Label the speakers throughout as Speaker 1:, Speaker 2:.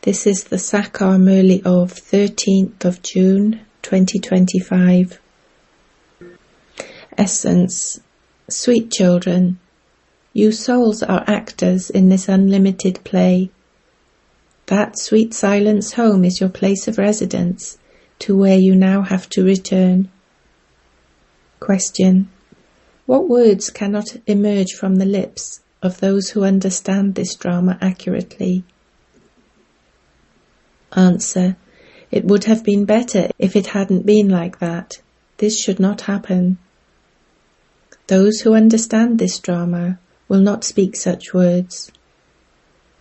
Speaker 1: This is the Sakar Murli of 13th of June 2025. Essence. Sweet children, you souls are actors in this unlimited play. That sweet silence home is your place of residence, to where you now have to return. Question. What words cannot emerge from the lips of those who understand this drama accurately? Answer. It would have been better if it hadn't been like that. This should not happen. Those who understand this drama will not speak such words.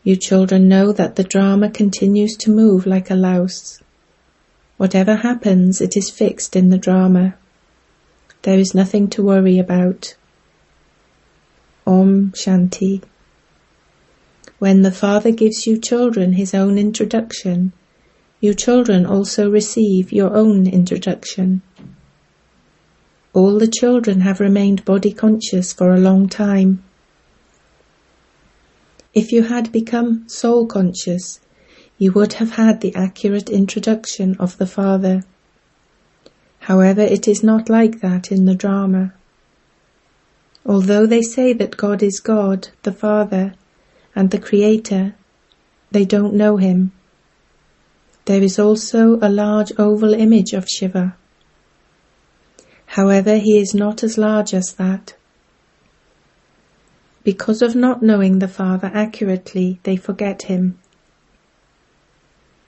Speaker 1: You children know that the drama continues to move like a louse. Whatever happens, it is fixed in the drama. There is nothing to worry about. Om Shanti. When the Father gives you children his own introduction, you children also receive your own introduction. All the children have remained body conscious for a long time. If you had become soul conscious, you would have had the accurate introduction of the Father. However, it is not like that in the drama. Although they say that God is God, the Father, and the Creator, they don't know him. There is also a large oval image of Shiva. However, he is not as large as that. Because of not knowing the Father accurately, they forget him.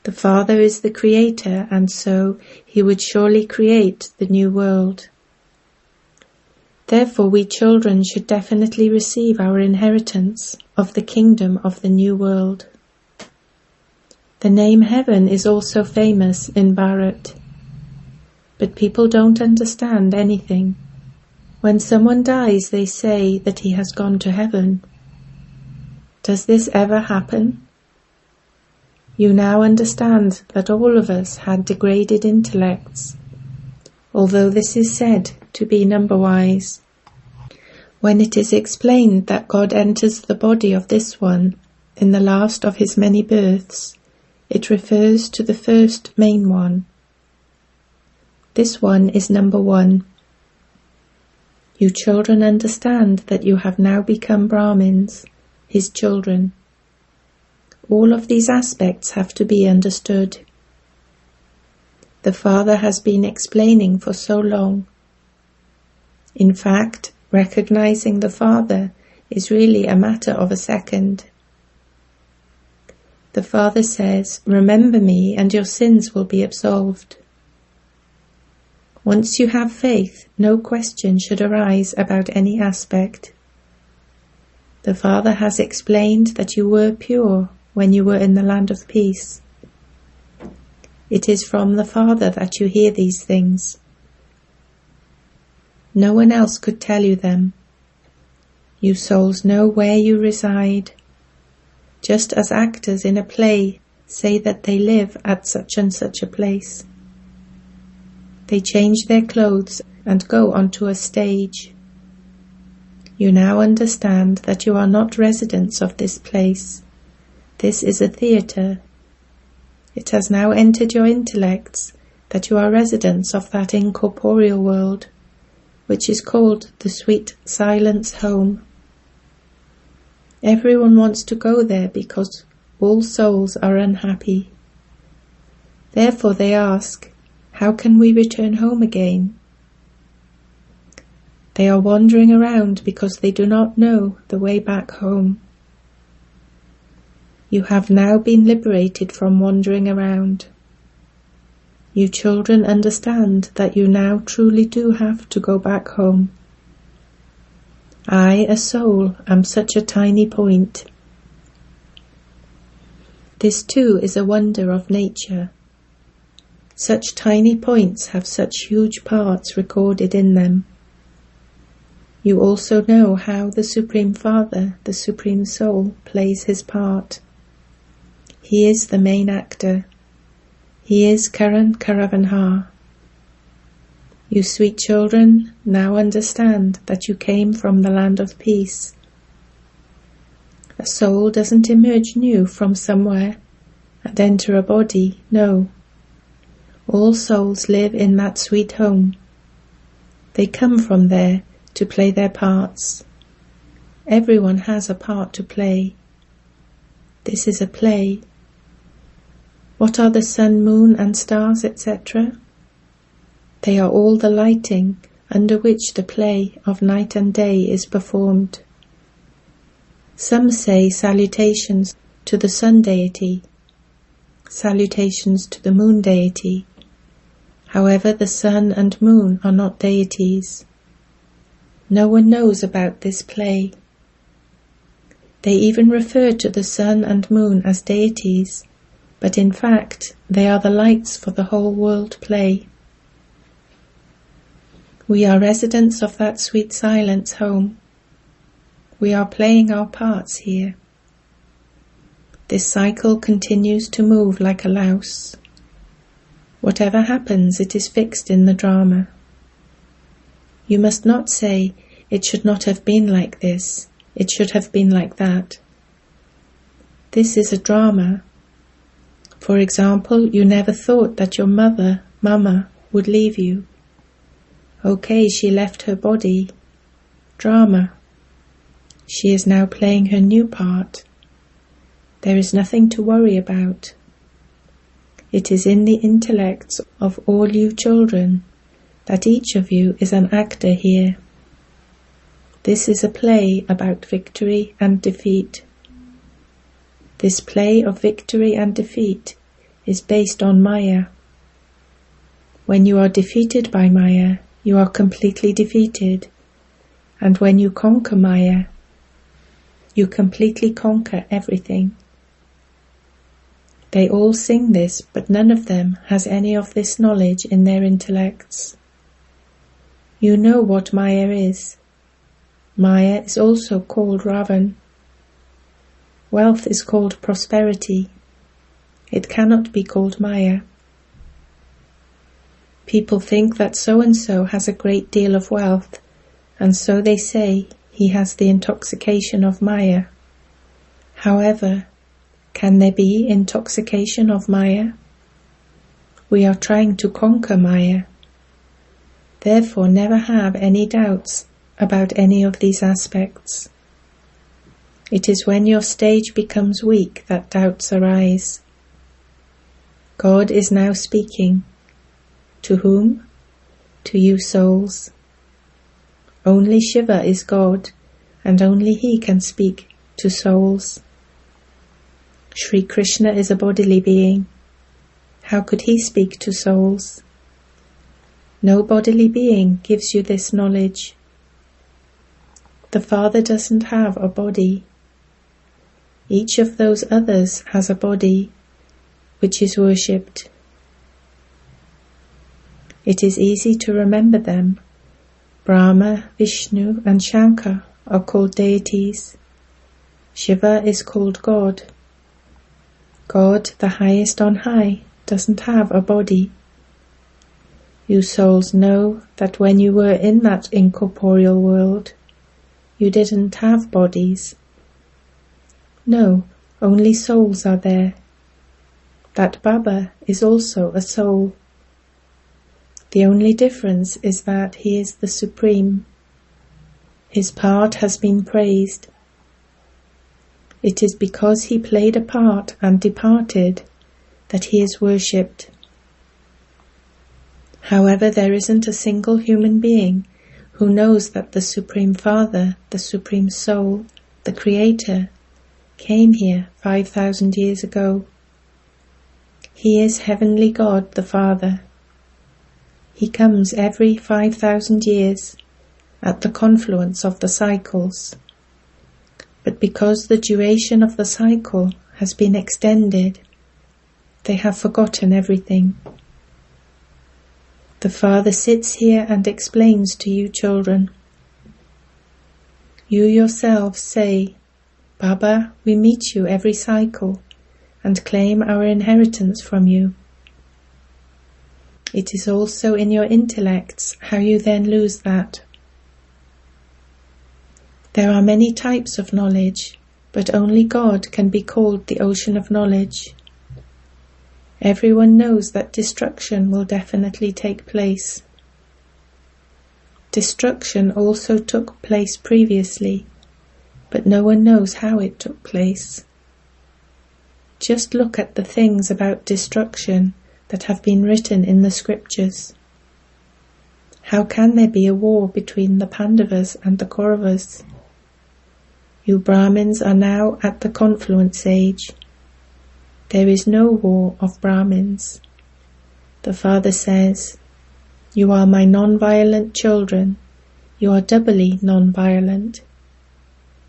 Speaker 1: The Father is the Creator, and so he would surely create the new world. Therefore, we children should definitely receive our inheritance of the kingdom of the new world. The name heaven is also famous in Bharat. But people don't understand anything. When someone dies, they say that he has gone to heaven. Does this ever happen? You now understand that all of us had degraded intellects, although this is said to be number-wise. When it is explained that God enters the body of this one in the last of his many births, it refers to the first main one. This one is number one. You children understand that you have now become Brahmins, his children. All of these aspects have to be understood. The Father has been explaining for so long. In fact, recognizing the Father is really a matter of a second. The Father says, "Remember me and your sins will be absolved." Once you have faith, no question should arise about any aspect. The Father has explained that you were pure when you were in the land of peace. It is from the Father that you hear these things. No one else could tell you them. You souls know where you reside, just as actors in a play say that they live at such and such a place. They change their clothes and go onto a stage. You now understand that you are not residents of this place. This is a theatre. It has now entered your intellects that you are residents of that incorporeal world, which is called the sweet silence home. Everyone wants to go there because all souls are unhappy. Therefore they ask, how can we return home again? They are wandering around because they do not know the way back home. You have now been liberated from wandering around. You children understand that you now truly do have to go back home. I, a soul, am such a tiny point. This too is a wonder of nature. Such tiny points have such huge parts recorded in them. You also know how the Supreme Father, the Supreme Soul, plays his part. He is the main actor. He is Karan Karavanha. You sweet children now understand that you came from the land of peace. A soul doesn't emerge new from somewhere and enter a body. No. All souls live in that sweet home. They come from there to play their parts. Everyone has a part to play. This is a play. What are the sun, moon, and stars, etc.? They are all the lighting under which the play of night and day is performed. Some say salutations to the sun deity, salutations to the moon deity. However, the sun and moon are not deities. No one knows about this play. They even refer to the sun and moon as deities, but in fact they are the lights for the whole world play. We are residents of that sweet silence home. We are playing our parts here. This cycle continues to move like a louse. Whatever happens, it is fixed in the drama. You must not say, it should not have been like this, it should have been like that. This is a drama. For example, you never thought that your mother, Mama, would leave you. Okay, she left her body. Drama. She is now playing her new part. There is nothing to worry about. It is in the intellects of all you children that each of you is an actor here. This is a play about victory and defeat. This play of victory and defeat is based on Maya. When you are defeated by Maya, you are completely defeated, and when you conquer Maya, you completely conquer everything. They all sing this, but none of them has any of this knowledge in their intellects. You know what Maya is. Maya is also called Ravan. Wealth is called prosperity. It cannot be called Maya. People think that so-and-so has a great deal of wealth, and so they say he has the intoxication of Maya. However, can there be intoxication of Maya? We are trying to conquer Maya. Therefore, never have any doubts about any of these aspects. It is when your stage becomes weak that doubts arise. God is now speaking. To whom? To you souls. Only Shiva is God, and only He can speak to souls. Sri Krishna is a bodily being. How could He speak to souls? No bodily being gives you this knowledge. The Father doesn't have a body. Each of those others has a body, which is worshipped. It is easy to remember them. Brahma, Vishnu and Shankar are called deities. Shiva is called God. God, the highest on high, doesn't have a body. You souls know that when you were in that incorporeal world, you didn't have bodies. No, only souls are there. That Baba is also a soul. The only difference is that he is the Supreme. His part has been praised. It is because he played a part and departed that he is worshipped. However, there isn't a single human being who knows that the Supreme Father, the Supreme Soul, the Creator, came here 5,000 years ago. He is Heavenly God the Father. He comes every 5,000 years at the confluence of the cycles. But because the duration of the cycle has been extended, they have forgotten everything. The Father sits here and explains to you children. You yourselves say, Baba, we meet you every cycle and claim our inheritance from you. It is also in your intellects how you then lose that. There are many types of knowledge, but only God can be called the ocean of knowledge. Everyone knows that destruction will definitely take place. Destruction also took place previously, but no one knows how it took place. Just look at the things about destruction that have been written in the scriptures. How can there be a war between the Pandavas and the Kauravas? You Brahmins are now at the confluence age. There is no war of Brahmins. The Father says, "You are my non-violent children. You are doubly non-violent.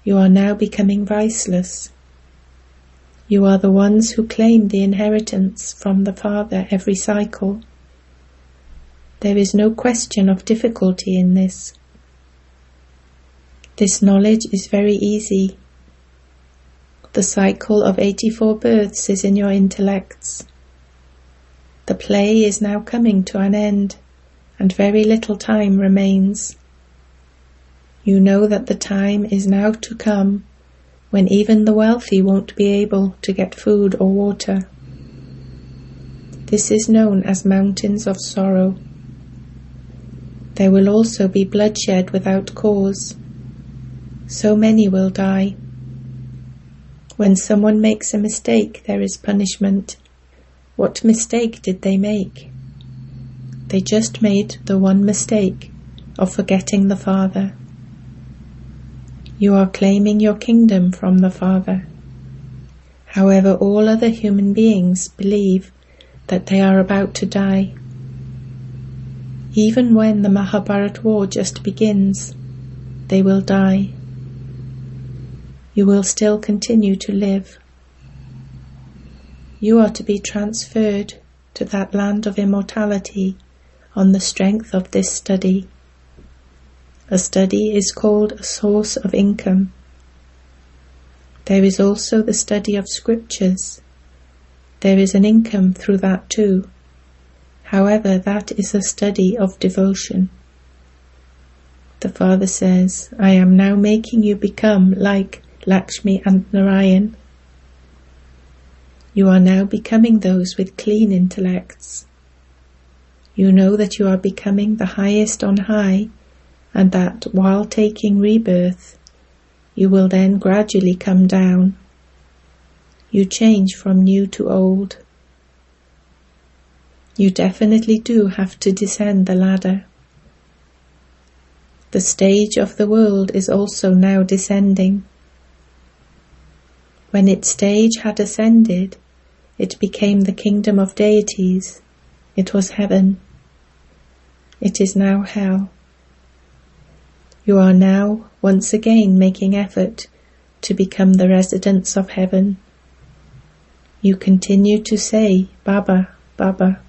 Speaker 1: You are now becoming viceless. You are the ones who claim the inheritance from the Father every cycle. There is no question of difficulty in this. This knowledge is very easy. The cycle of 84 births is in your intellects. The play is now coming to an end, and very little time remains. You know that the time is now to come when even the wealthy won't be able to get food or water. This is known as mountains of sorrow. There will also be bloodshed without cause. So many will die. When someone makes a mistake, there is punishment. What mistake did they make? They just made the one mistake of forgetting the Father. You are claiming your kingdom from the Father. However, all other human beings believe that they are about to die. Even when the Mahabharat war just begins, they will die. You will still continue to live. You are to be transferred to that land of immortality on the strength of this study. A study is called a source of income. There is also the study of scriptures. There is an income through that too. However, that is a study of devotion. The Father says, "I am now making you become like Lakshmi and Narayan. You are now becoming those with clean intellects. You know that you are becoming the highest on high, and that while taking rebirth, you will then gradually come down. You change from new to old. You definitely do have to descend the ladder. The stage of the world is also now descending. When its stage had ascended, it became the kingdom of deities. It was heaven. It is now hell. You are now once again making effort to become the residents of heaven. You continue to say, Baba, Baba.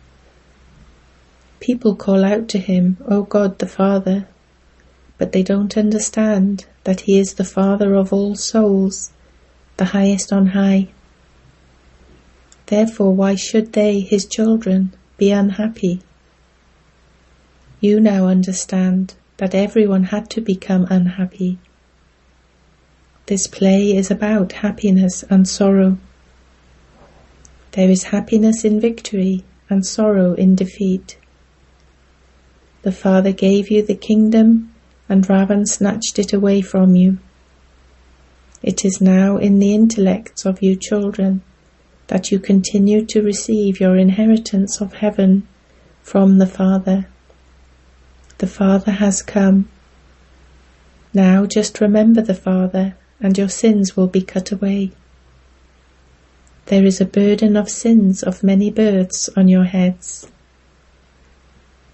Speaker 1: People call out to him, O God the Father, but they don't understand that he is the Father of all souls, the highest on high. Therefore, why should they, his children, be unhappy? You now understand that everyone had to become unhappy. This play is about happiness and sorrow. There is happiness in victory and sorrow in defeat. The Father gave you the kingdom, and Ravan snatched it away from you. It is now in the intellects of you children that you continue to receive your inheritance of heaven from the Father. The Father has come. Now just remember the Father, and your sins will be cut away. There is a burden of sins of many births on your heads.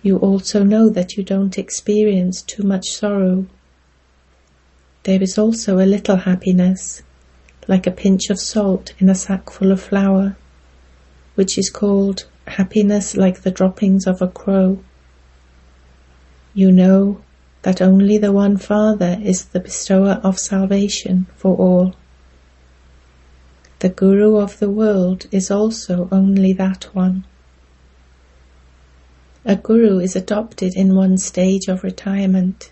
Speaker 1: You also know that you don't experience too much sorrow. There is also a little happiness, like a pinch of salt in a sack full of flour, which is called happiness like the droppings of a crow. You know that only the one Father is the bestower of salvation for all. The Guru of the world is also only that one. A Guru is adopted in one stage of retirement.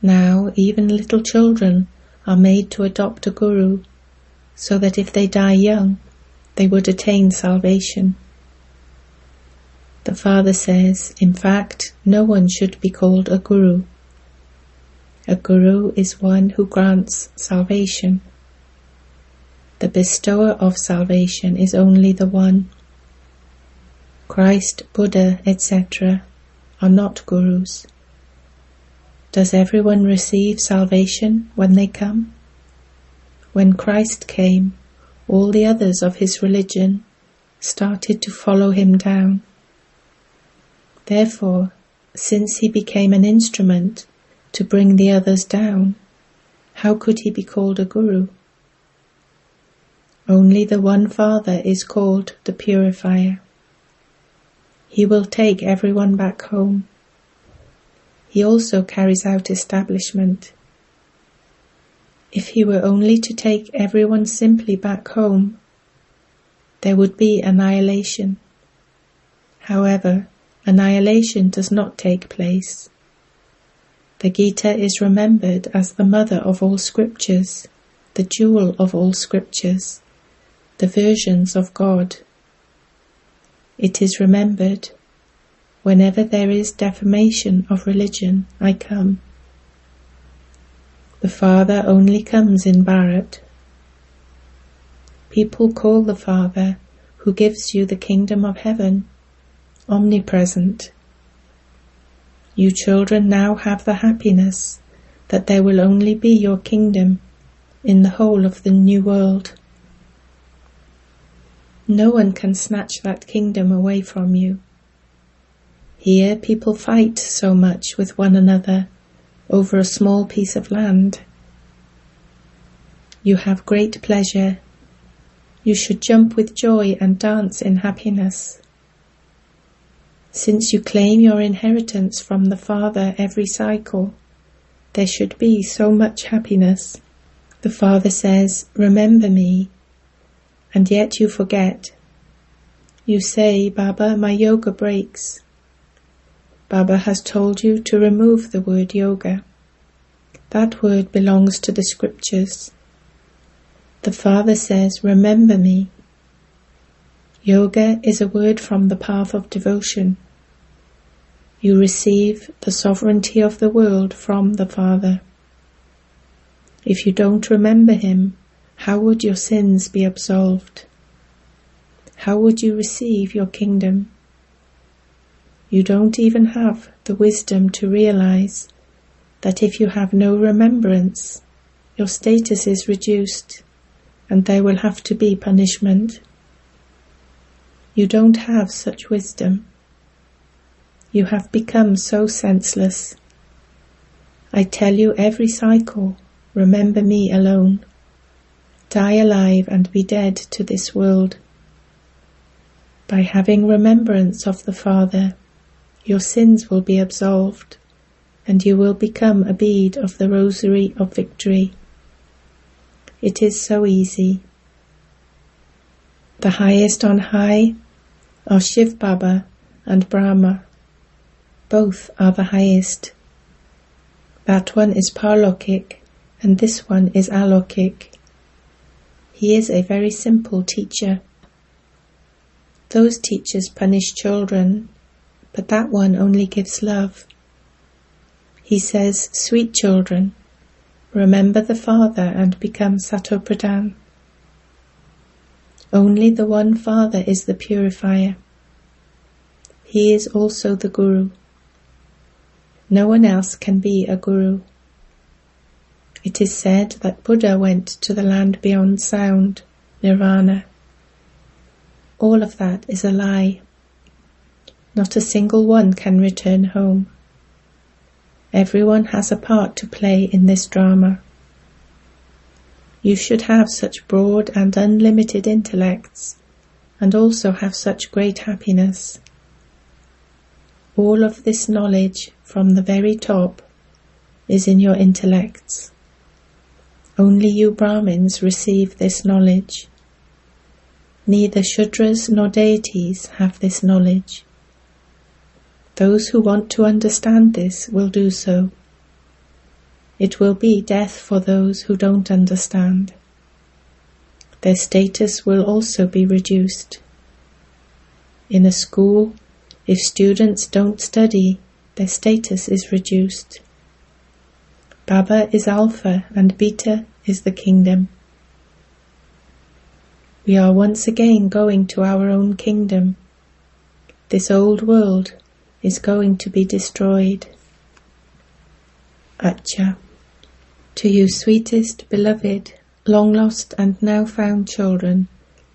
Speaker 1: Now even little children are made to adopt a Guru, so that if they die young, they would attain salvation. The Father says, in fact, no one should be called a guru. A guru is one who grants salvation. The bestower of salvation is only the one. Christ, Buddha, etc. are not gurus. Does everyone receive salvation when they come? When Christ came, all the others of his religion started to follow him down. Therefore, since he became an instrument to bring the others down, how could he be called a guru? Only the one Father is called the Purifier. He will take everyone back home. He also carries out establishment. If he were only to take everyone simply back home, there would be annihilation. However, annihilation does not take place. The Gita is remembered as the mother of all scriptures, the jewel of all scriptures, the versions of God. It is remembered, whenever there is defamation of religion, I come. The Father only comes in Bharat. People call the Father, who gives you the kingdom of heaven, omnipresent. You children now have the happiness that there will only be your kingdom in the whole of the new world. No one can snatch that kingdom away from you. Here people fight so much with one another over a small piece of land. You have great pleasure. You should jump with joy and dance in happiness. Since you claim your inheritance from the Father every cycle, there should be so much happiness. The Father says, remember me, and yet you forget. You say, Baba, my yoga breaks. Baba has told you to remove the word yoga. That word belongs to the scriptures. The Father says, remember me. Yoga is a word from the path of devotion. You receive the sovereignty of the world from the Father. If you don't remember him, how would your sins be absolved? How would you receive your kingdom? You don't even have the wisdom to realize that if you have no remembrance, your status is reduced and there will have to be punishment. You don't have such wisdom. You have become so senseless. I tell you every cycle, remember me alone. Die alive and be dead to this world. By having remembrance of the Father, your sins will be absolved, and you will become a bead of the rosary of victory. It is so easy. The highest on high are Shiv Baba and Brahma. Both are the highest. That one is Parlokik, and this one is Alokik. He is a very simple teacher. Those teachers punish children, but that one only gives love. He says, sweet children, remember the Father and become Satopradhan. Only the one Father is the purifier. He is also the Guru. No one else can be a Guru. It is said that Buddha went to the land beyond sound, Nirvana. All of that is a lie. Not a single one can return home. Everyone has a part to play in this drama. You should have such broad and unlimited intellects, and also have such great happiness. All of this knowledge from the very top is in your intellects. Only you Brahmins receive this knowledge. Neither Shudras nor deities have this knowledge. Those who want to understand this will do so. It will be death for those who don't understand. their status will also be reduced. In a school, if students don't study, their status is reduced. Baba is Alpha and Beta is the kingdom. We are once again going to our own kingdom. This old world is going to be destroyed. Acha. To you, sweetest, beloved, long lost and now found children,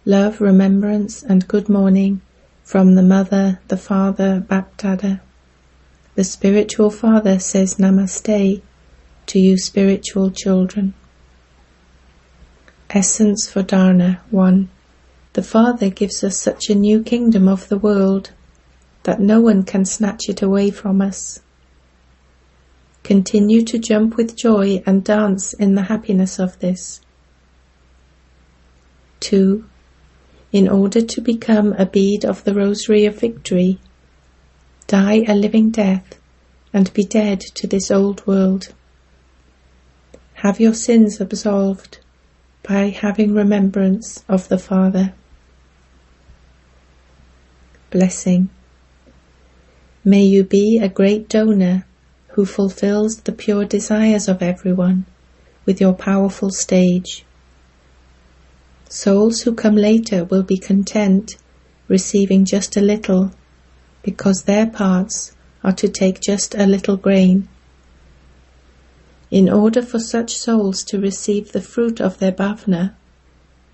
Speaker 1: love, remembrance and good morning from the Mother, the Father, Bapdada. The spiritual Father says Namaste to you, spiritual children. Essence for Dharna 1. The Father gives us such a new kingdom of the world that no one can snatch it away from us. Continue to jump with joy and dance in the happiness of this. 2. In order to become a bead of the rosary of victory, die a living death and be dead to this old world. Have your sins absolved by having remembrance of the Father. Blessing. May you be a great donor who fulfills the pure desires of everyone with your powerful stage. Souls who come later will be content receiving just a little, because their parts are to take just a little grain. In order for such souls to receive the fruit of their bhavna,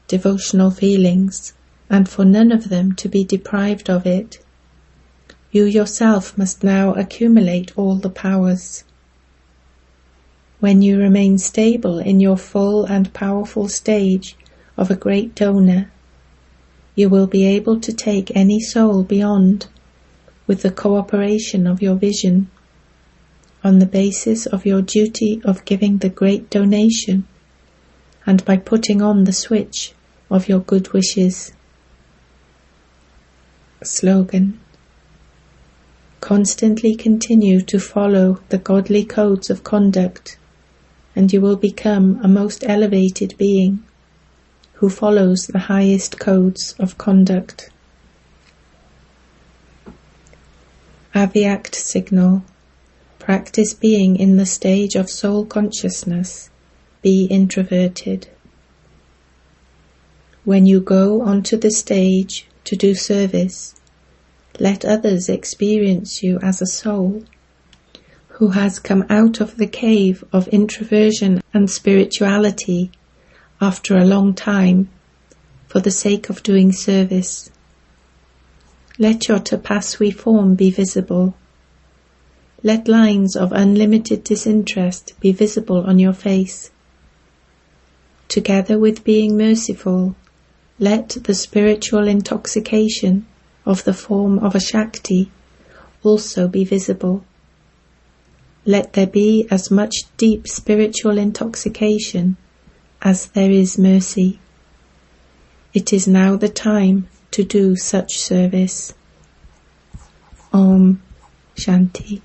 Speaker 1: devotional feelings, and for none of them to be deprived of it, you yourself must now accumulate all the powers. When you remain stable in your full and powerful stage of a great donor, you will be able to take any soul beyond with the cooperation of your vision, on the basis of your duty of giving the great donation, and by putting on the switch of your good wishes. Slogan. Constantly continue to follow the godly codes of conduct, and you will become a most elevated being who follows the highest codes of conduct. Avyakt signal. Practice being in the stage of soul consciousness. Be introverted. When you go onto the stage to do service, let others experience you as a soul who has come out of the cave of introversion and spirituality after a long time for the sake of doing service. Let your tapasvi form be visible. Let lines of unlimited disinterest be visible on your face. Together with being merciful, let the spiritual intoxication of the form of a Shakti also be visible. Let there be as much deep spiritual intoxication as there is mercy. It is now the time to do such service. Om Shanti.